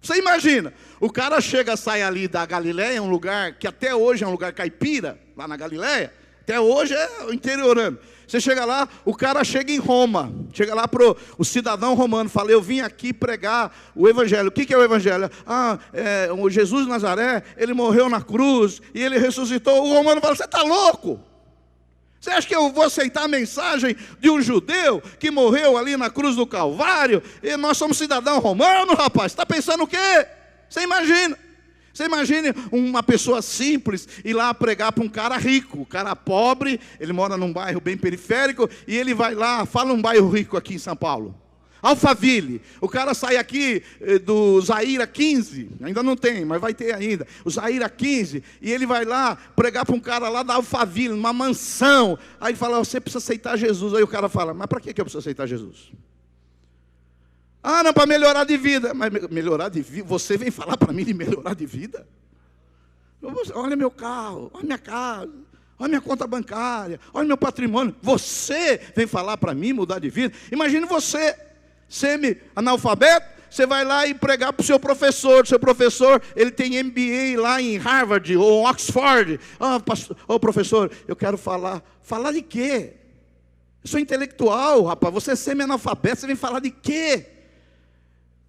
Você imagina, o cara sai ali da Galileia, um lugar que até hoje é um lugar caipira, lá na Galileia, até hoje é o interiorano. Você chega lá, o cara chega em Roma, chega lá o cidadão romano, fala, eu vim aqui pregar o evangelho. O que é o evangelho? O Jesus de Nazaré, ele morreu na cruz e ele ressuscitou. O romano fala, você está louco? Você acha que eu vou aceitar a mensagem de um judeu que morreu ali na cruz do Calvário? E nós somos cidadão romano, rapaz, está pensando o quê? Você imagina. Você imagine uma pessoa simples ir lá pregar para um cara rico, um cara pobre, ele mora num bairro bem periférico, e ele vai lá, fala um bairro rico aqui em São Paulo, Alphaville. O cara sai aqui do Zaira 15, ainda não tem, mas vai ter ainda, o Zaira 15, e ele vai lá pregar para um cara lá da Alphaville, numa mansão. Aí ele fala, você precisa aceitar Jesus. Aí o cara fala, mas para que eu preciso aceitar Jesus? Não, para melhorar de vida. Mas melhorar de vida? Você vem falar para mim de melhorar de vida? Olha meu carro, olha minha casa, olha minha conta bancária, olha meu patrimônio. Você vem falar para mim mudar de vida? Imagine você, semi-analfabeto, você vai lá e pregar para o seu professor. Seu professor, ele tem MBA lá em Harvard ou Oxford. Professor, eu quero falar. Falar de quê? Eu sou intelectual, rapaz. Você é semi-analfabeto, você vem falar de quê?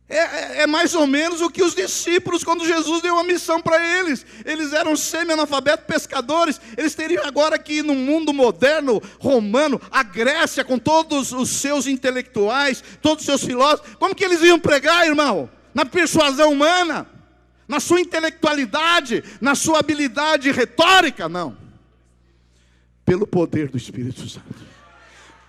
É mais ou menos o que os discípulos, quando Jesus deu uma missão para eles. Eles eram semi-analfabetos, pescadores. Eles teriam agora que ir no mundo moderno, romano, a Grécia, com todos os seus intelectuais, todos os seus filósofos. Como que eles iam pregar, irmão? Na persuasão humana? Na sua intelectualidade? Na sua habilidade retórica? Não. Pelo poder do Espírito Santo.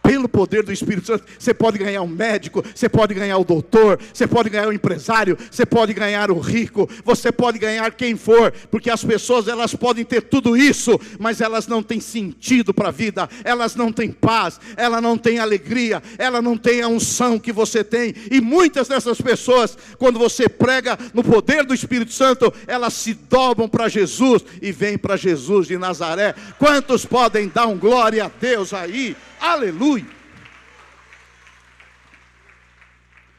Pelo poder do Espírito Santo, você pode ganhar um médico, você pode ganhar o doutor, você pode ganhar o empresário, você pode ganhar o rico, você pode ganhar quem for, porque as pessoas, elas podem ter tudo isso, mas elas não têm sentido para a vida, elas não têm paz, elas não têm alegria, elas não têm a unção que você tem. E muitas dessas pessoas, quando você prega no poder do Espírito Santo, elas se dobram para Jesus e vêm para Jesus de Nazaré. Quantos podem dar um glória a Deus aí? Aleluia.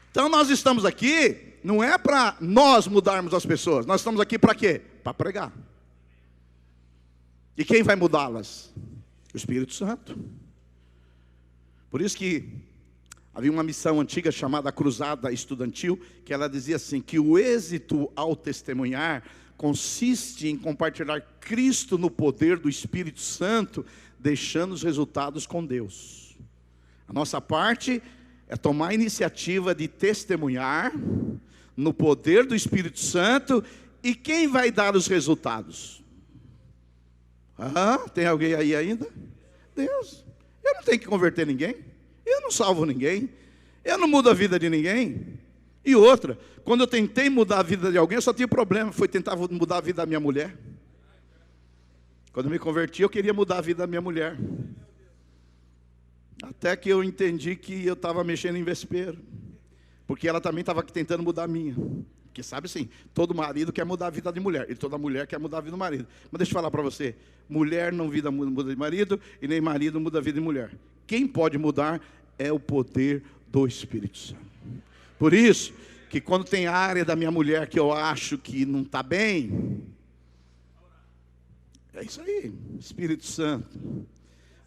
Então nós estamos aqui, não é para nós mudarmos as pessoas, nós estamos aqui para quê? Para pregar. E quem vai mudá-las? O Espírito Santo. Por isso que Havia uma missão antiga chamada Cruzada Estudantil, que ela dizia assim, que o êxito ao testemunhar consiste em compartilhar Cristo no poder do Espírito Santo, deixando os resultados com Deus. A nossa parte é tomar a iniciativa de testemunhar no poder do Espírito Santo, e quem vai dar os resultados? Tem alguém aí ainda? Deus. Eu não tenho que converter ninguém, eu não salvo ninguém, eu não mudo a vida de ninguém. E outra, quando eu tentei mudar a vida de alguém, eu só tinha problema, foi tentar mudar a vida da minha mulher. Quando eu me converti, eu queria mudar a vida da minha mulher. Até que eu entendi que eu estava mexendo em vespeiro, porque ela também estava tentando mudar a minha. Porque sabe assim, todo marido quer mudar a vida de mulher, e toda mulher quer mudar a vida do marido. Mas deixa eu falar para você, mulher não muda de marido, e nem marido muda a vida de mulher. Quem pode mudar é o poder do Espírito Santo. Por isso, que quando tem área da minha mulher que eu acho que não está bem, é isso aí, Espírito Santo.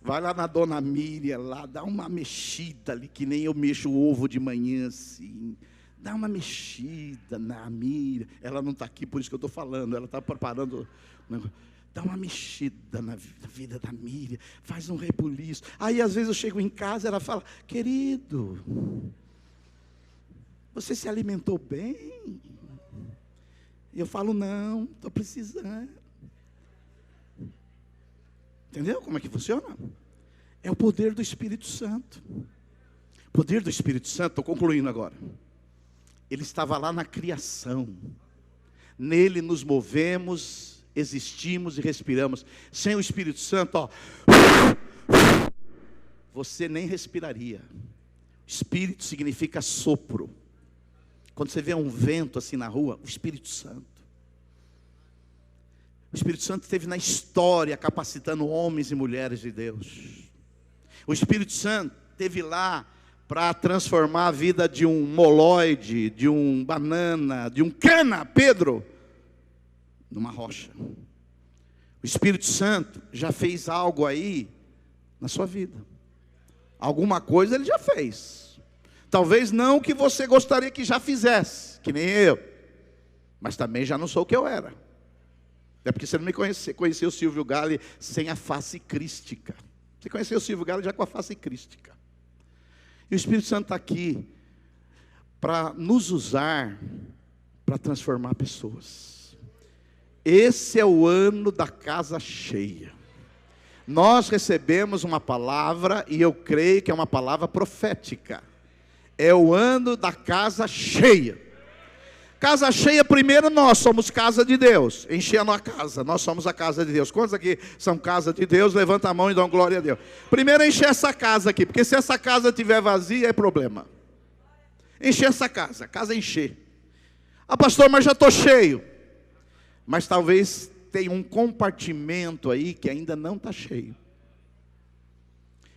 Vai lá na dona Miriam, lá, dá uma mexida ali, que nem eu mexo o ovo de manhã assim. Dá uma mexida na Miriam. Ela não está aqui, por isso que eu estou falando. Ela está preparando. Dá uma mexida na vida da Miriam. Faz um rebuliço. Aí às vezes eu chego em casa e ela fala: querido, você se alimentou bem? E eu falo: não, estou precisando. Entendeu como é que funciona? É o poder do Espírito Santo. O poder do Espírito Santo, estou concluindo agora. Ele estava lá na criação. Nele nos movemos, existimos e respiramos. Sem o Espírito Santo, você nem respiraria. Espírito significa sopro. Quando você vê um vento assim na rua, o Espírito Santo. O Espírito Santo esteve na história capacitando homens e mulheres de Deus. O Espírito Santo esteve lá para transformar a vida de um moloide, de um banana, de um cana, Pedro, numa rocha. O Espírito Santo já fez algo aí na sua vida. Alguma coisa ele já fez. Talvez não o que você gostaria que já fizesse, que nem eu. Mas também já não sou o que eu era. É porque você não me conheceu o Silvio Galli sem a face crística. Você conheceu o Silvio Galli já com a face crística. E o Espírito Santo está aqui para nos usar para transformar pessoas. Esse é o ano da casa cheia. Nós recebemos uma palavra, e eu creio que é uma palavra profética. É o ano da casa cheia. Casa cheia, primeiro nós somos casa de Deus, enchendo a casa, nós somos a casa de Deus. Quantos aqui são casa de Deus? Levanta a mão e dão glória a Deus. Primeiro encher essa casa aqui, porque se essa casa estiver vazia é problema. Encher essa casa encher. Ah, pastor, mas já estou cheio. Mas talvez tenha um compartimento aí que ainda não está cheio.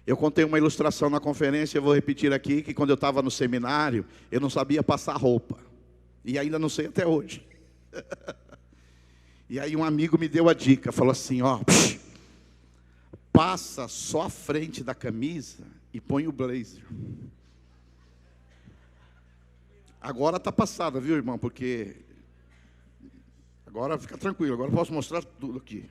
Eu contei uma ilustração na conferência, eu vou repetir aqui, que quando eu estava no seminário, eu não sabia passar roupa. E ainda não sei até hoje. E aí um amigo me deu a dica, falou assim, passa só a frente da camisa e põe o blazer. Agora está passada, viu, irmão? Porque agora fica tranquilo, agora eu posso mostrar tudo aqui.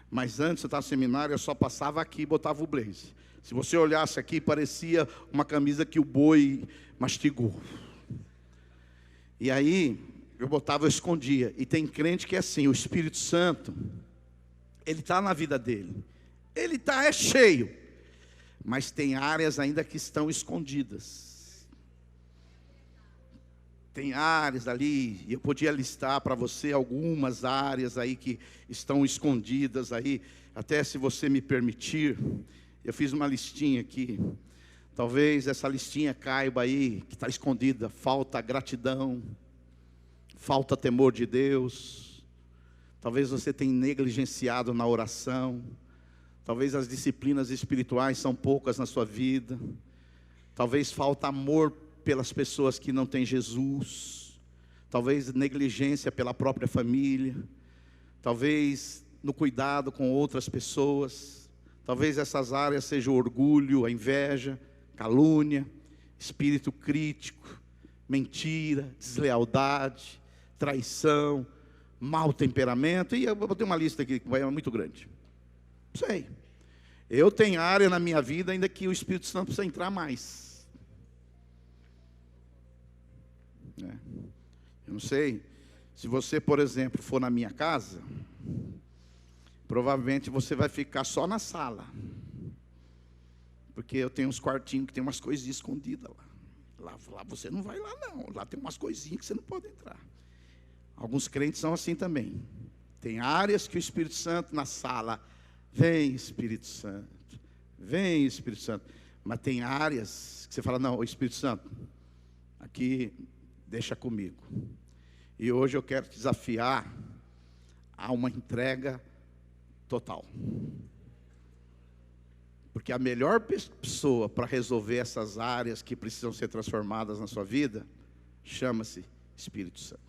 Mas antes, você estava no seminário, eu só passava aqui e botava o blazer. Se você olhasse aqui, parecia uma camisa que o boi mastigou. E aí, eu botava, eu escondia. E tem crente que é assim, o Espírito Santo, ele está na vida dele. Ele é cheio. Mas tem áreas ainda que estão escondidas. Tem áreas ali, e eu podia listar para você algumas áreas aí que estão escondidas aí. Até se você me permitir, eu fiz uma listinha aqui. Talvez essa listinha caiba aí, que está escondida. Falta gratidão, falta temor de Deus. Talvez você tenha negligenciado na oração. Talvez as disciplinas espirituais são poucas na sua vida. Talvez falta amor pelas pessoas que não têm Jesus. Talvez negligência pela própria família. Talvez no cuidado com outras pessoas. Talvez essas áreas sejam o orgulho, a inveja, calúnia, espírito crítico, mentira, deslealdade, traição, mau temperamento, e eu botei uma lista aqui que é muito grande. Sei. Eu tenho área na minha vida ainda que o Espírito Santo precisa entrar mais. Eu não sei, se você, por exemplo, for na minha casa, provavelmente você vai ficar só na sala. Porque eu tenho uns quartinhos que tem umas coisinhas escondidas lá. Lá você não vai lá não, lá tem umas coisinhas que você não pode entrar. Alguns crentes são assim também. Tem áreas que o Espírito Santo na sala, vem Espírito Santo, vem Espírito Santo. Mas tem áreas que você fala, não, o Espírito Santo, aqui deixa comigo. E hoje eu quero te desafiar a uma entrega total. Porque a melhor pessoa para resolver essas áreas que precisam ser transformadas na sua vida, chama-se Espírito Santo.